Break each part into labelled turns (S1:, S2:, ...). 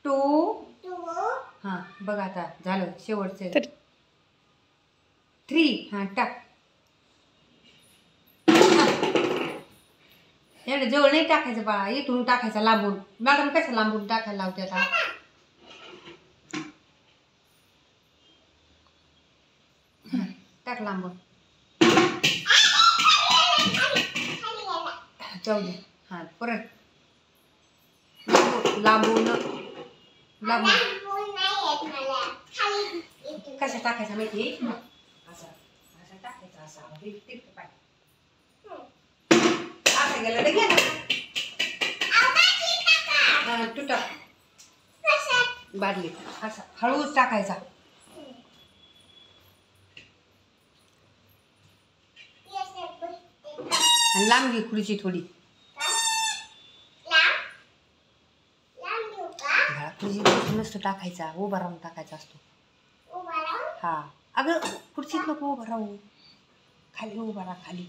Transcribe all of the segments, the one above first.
S1: 2 हां बघ आता झालं शेवटचं 3 हां टाक. एवढं जवळ नाही टाकायचं बाळा, इथून टाकायचा लांबून. मॅडम कसं लांबून टाकायला लावते आता. टाक लांबून. जाऊ दे. हां परत लांबून लांबून कसं टाकायचं माहिती असं असं टाकायचं असं पाय असं गेलं तर गेलं. तुटा बादली असं हळूच टाकायचा. आणि लांब घे खुर्ची थोडी. खुर्ची नसतो टाकायचा, उभा राहून टाकायचा असतो. हा अगं खुर्चीत नको उभा राहू, खाली उभा राहा. खाली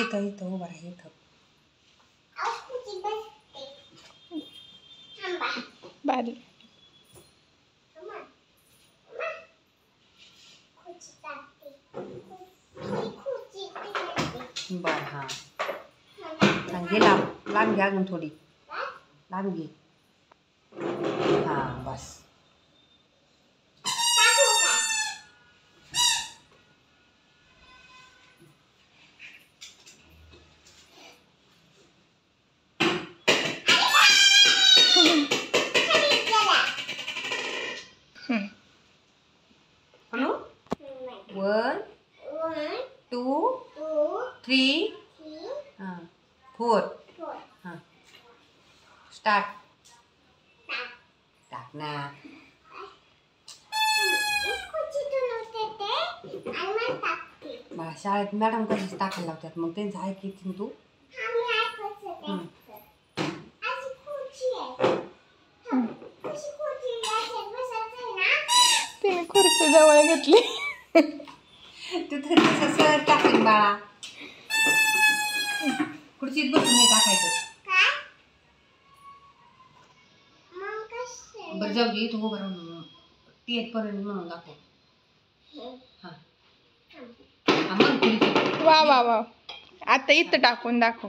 S1: इथं इथं उभा राहा. इथं
S2: बारी
S1: बर. हां घे लांब लांब घे, अजून थोडी लांब घे. हां बस. हॅलो 1 2 3 हां 4 हां स्टार्ट. टाक ना. मला शाळेत मॅडम कशीच टाकायला लावतात, मग त्यांचं ऐकायचं तू.
S2: तिने खुर्ची जवळ घेतली.
S1: तू तर तसं सहज टाकेल बाळा. खुर्चीत बसून नाही टाकायचं. बरं जाऊ दे, इथं उभं राहून पर्यंत म्हणून दाखव. हां हां मग
S2: वा वा वा आता इथं टाकून दाखव.